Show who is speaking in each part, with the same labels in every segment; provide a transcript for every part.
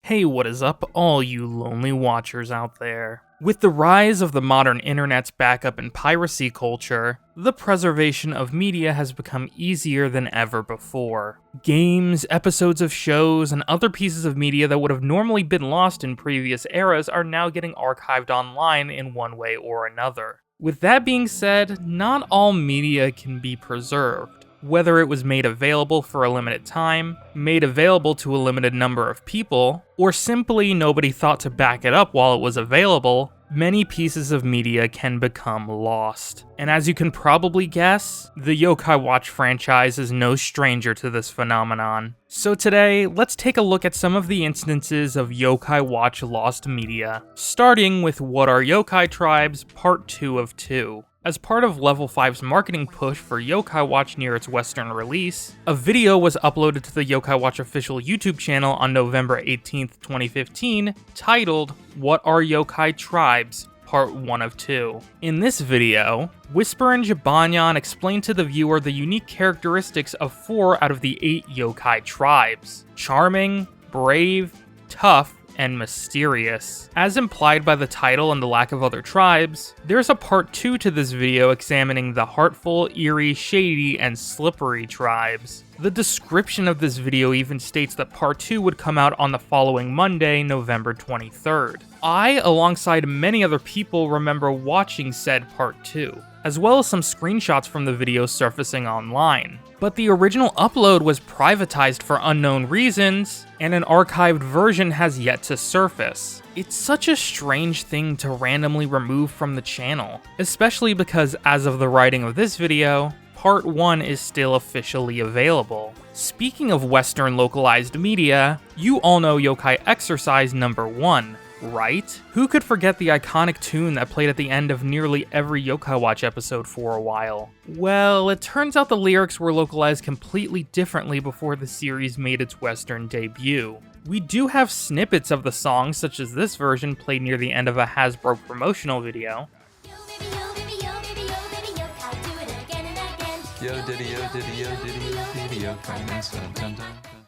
Speaker 1: Hey, what is up, all you lonely watchers out there? With the rise of the modern internet's backup and piracy culture, the preservation of media has become easier than ever before. Games, episodes of shows, and other pieces of media that would have normally been lost in previous eras are now getting archived online in one way or another. With that being said, not all media can be preserved. Whether it was made available for a limited time, made available to a limited number of people, or simply nobody thought to back it up while it was available, many pieces of media can become lost. And as you can probably guess, the Yokai Watch franchise is no stranger to this phenomenon. So today, let's take a look at some of the instances of Yokai Watch lost media, starting with What Are Yokai Tribes Part 2 of 2. As part of Level 5's marketing push for Yokai Watch near its Western release, a video was uploaded to the Yokai Watch official YouTube channel on November 18th, 2015, titled, What Are Yokai Tribes? Part 1 of 2. In this video, Whisper and Jibanyan explain to the viewer the unique characteristics of 4 out of the 8 yokai tribes: charming, brave, tough, and mysterious. As implied by the title and the lack of other tribes, there's a part 2 to this video examining the heartful, eerie, shady, and slippery tribes. The description of this video even states that part 2 would come out on the following Monday, November 23rd. I, alongside many other people, remember watching said part 2, as well as some screenshots from the video surfacing online. But the original upload was privatized for unknown reasons, and an archived version has yet to surface. It's such a strange thing to randomly remove from the channel, especially because as of the writing of this video, Part 1 is still officially available. Speaking of Western localized media, you all know Yokai Exercise number 1, right? Who could forget the iconic tune that played at the end of nearly every Yokai Watch episode for a while? Well, it turns out the lyrics were localized completely differently before the series made its Western debut. We do have snippets of the song, such as this version played near the end of a Hasbro promotional video.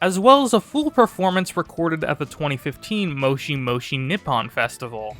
Speaker 1: As well as a full performance recorded at the 2015 Moshi Moshi Nippon Festival.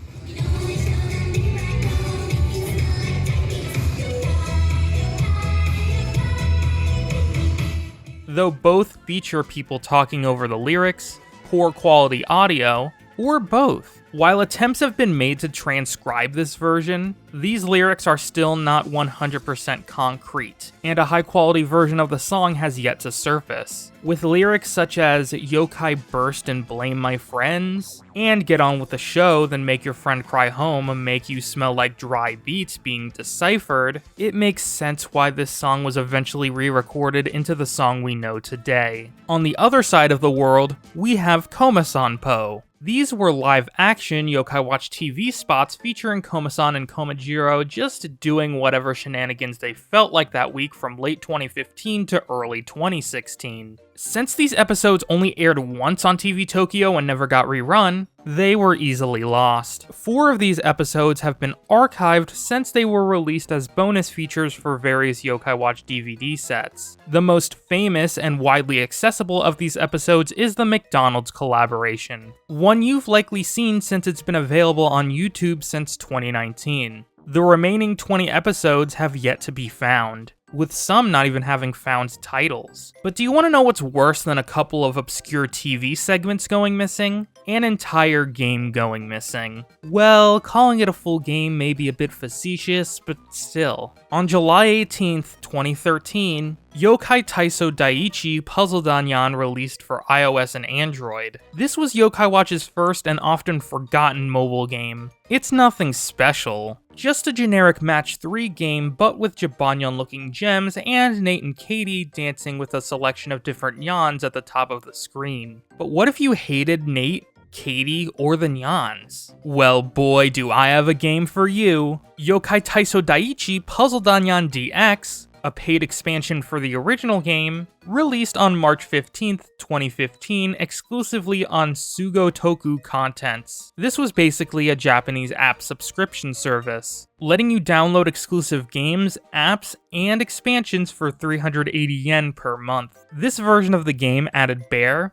Speaker 1: Though both feature people talking over the lyrics, poor quality audio, or both. While attempts have been made to transcribe this version, these lyrics are still not 100% concrete, and a high-quality version of the song has yet to surface, with lyrics such as "Yokai burst and blame my friends," and "Get on with the show, then make your friend cry home and make you smell like dry beets" being deciphered. It makes sense why this song was eventually re-recorded into the song we know today. On the other side of the world, we have Komaspo. These were live-action Yokai Watch TV spots featuring Koma-san and Komajiro just doing whatever shenanigans they felt like that week from late 2015 to early 2016. Since these episodes only aired once on TV Tokyo and never got rerun, they were easily lost. 4 of these episodes have been archived since they were released as bonus features for various Yokai Watch DVD sets. The most famous and widely accessible of these episodes is the McDonald's collaboration, one you've likely seen since it's been available on YouTube since 2019. The remaining 20 episodes have yet to be found, with some not even having found titles. But do you want to know what's worse than a couple of obscure TV segments going missing? An entire game going missing. Well, calling it a full game may be a bit facetious, but still. On July 18th, 2013, Yokai Taiso Daiichi Puzzle Danyan released for iOS and Android. This was Yokai Watch's first and often forgotten mobile game. It's nothing special, just a generic match 3 game, but with Jibanyan looking gems and Nate and Katie dancing with a selection of different nyans at the top of the screen. But what if you hated Nate, Katie, or the nyans? Well, boy, do I have a game for you. Yokai Taiso Daiichi Puzzle Danyan DX, a paid expansion for the original game, released on March 15th, 2015, exclusively on Sugotoku Contents. This was basically a Japanese app subscription service, letting you download exclusive games, apps, and expansions for 380 yen per month. This version of the game added Bear,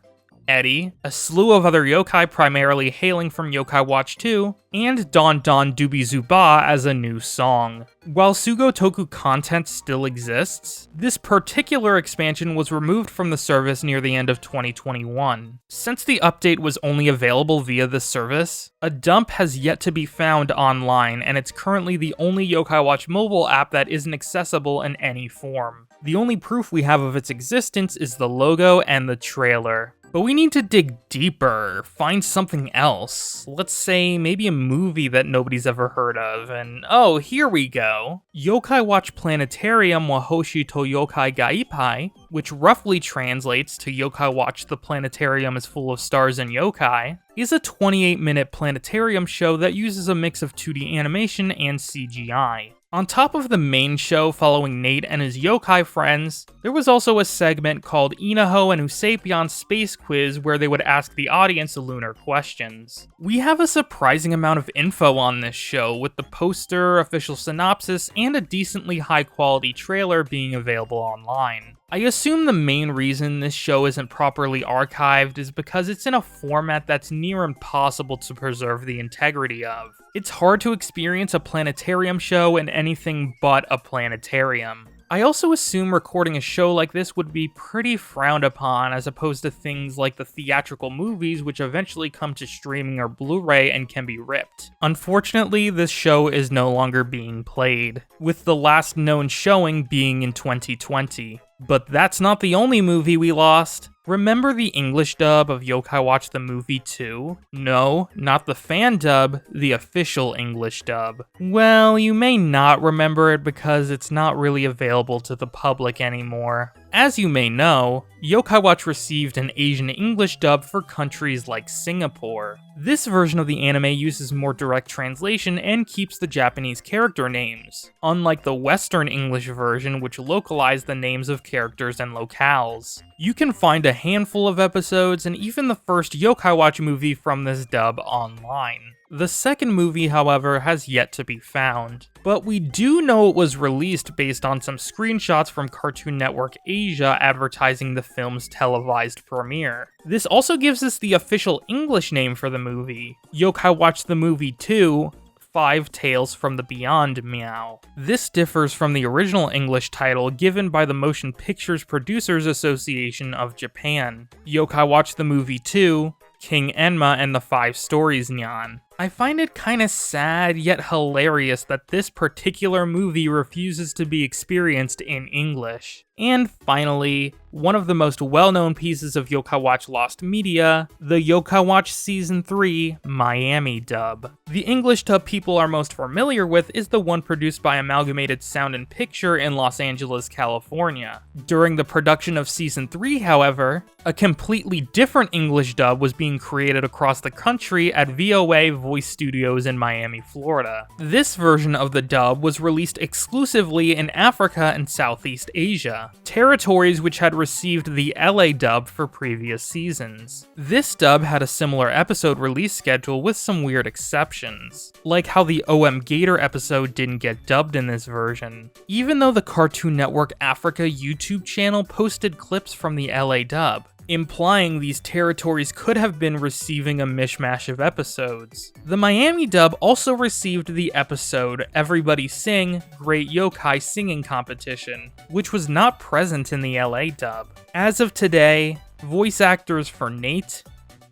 Speaker 1: Eddie, a slew of other yokai primarily hailing from Yokai Watch 2, and Don Don Dubi Zuba as a new song. While Sugotoku content still exists, this particular expansion was removed from the service near the end of 2021. Since the update was only available via this service, a dump has yet to be found online, and it's currently the only Yokai Watch mobile app that isn't accessible in any form. The only proof we have of its existence is the logo and the trailer. But we need to dig deeper, find something else. Let's say maybe a movie that nobody's ever heard of, and oh, here we go. Yokai Watch Planetarium wa Hoshi to Yokai ga Ippai, which roughly translates to Yokai Watch the Planetarium is full of stars and yokai, is a 28-minute planetarium show that uses a mix of 2D animation and CGI. On top of the main show following Nate and his yokai friends, there was also a segment called Inaho and Usapion's Space Quiz where they would ask the audience lunar questions. We have a surprising amount of info on this show, with the poster, official synopsis, and a decently high quality trailer being available online. I assume the main reason this show isn't properly archived is because it's in a format that's near impossible to preserve the integrity of. It's hard to experience a planetarium show in anything but a planetarium. I also assume recording a show like this would be pretty frowned upon as opposed to things like the theatrical movies which eventually come to streaming or Blu-ray and can be ripped. Unfortunately, this show is no longer being played, with the last known showing being in 2020. But that's not the only movie we lost. Remember the English dub of Yokai Watch the Movie 2? No, not the fan dub, the official English dub. Well, you may not remember it because it's not really available to the public anymore. As you may know, Yokai Watch received an Asian English dub for countries like Singapore. This version of the anime uses more direct translation and keeps the Japanese character names, unlike the Western English version which localized the names of characters and locales. You can find a handful of episodes and even the first Yokai Watch movie from this dub online. The second movie, however, has yet to be found, but we do know it was released based on some screenshots from Cartoon Network Asia advertising the film's televised premiere. This also gives us the official English name for the movie, Yokai Watch the Movie 2, 5 Tales from the Beyond Meow. This differs from the original English title given by the Motion Pictures Producers Association of Japan, Yokai Watch the Movie 2, King Enma and the 5 Stories Nyan. I find it kinda sad yet hilarious that this particular movie refuses to be experienced in English. And finally, one of the most well-known pieces of Yokai Watch lost media, the Yokai Watch Season 3 Miami dub. The English dub people are most familiar with is the one produced by Amalgamated Sound and Picture in Los Angeles, California. During the production of Season 3, however, a completely different English dub was being created across the country at VOA Voice Studios in Miami, Florida. This version of the dub was released exclusively in Africa and Southeast Asia, territories which had received the LA dub for previous seasons. This dub had a similar episode release schedule with some weird exceptions, like how the OM Gator episode didn't get dubbed in this version, even though the Cartoon Network Africa YouTube channel posted clips from the LA dub, implying these territories could have been receiving a mishmash of episodes. The Miami dub also received the episode Everybody Sing Great Yokai Singing Competition, which was not present in the LA dub. As of today, voice actors for Nate,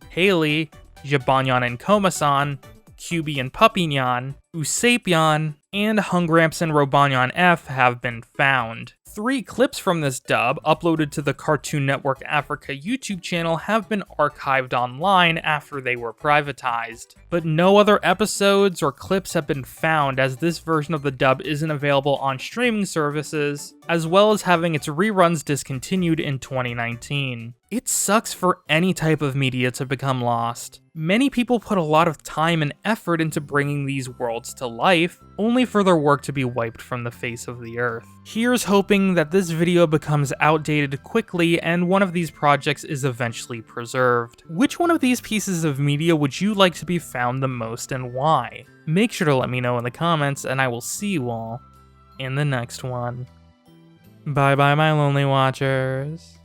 Speaker 1: Haley, Jibanyan and Komasan, Kyubi and Puppynyan, Usapyon, and Hungramps and Robanyan F have been found. 3 clips from this dub, uploaded to the Cartoon Network Africa YouTube channel, have been archived online after they were privatized. But no other episodes or clips have been found, as this version of the dub isn't available on streaming services, as well as having its reruns discontinued in 2019. It sucks for any type of media to become lost. Many people put a lot of time and effort into bringing these worlds to life, only for their work to be wiped from the face of the earth. Here's hoping that this video becomes outdated quickly and one of these projects is eventually preserved. Which one of these pieces of media would you like to be found the most and why? Make sure to let me know in the comments, and I will see you all in the next one. Bye bye, my lonely watchers.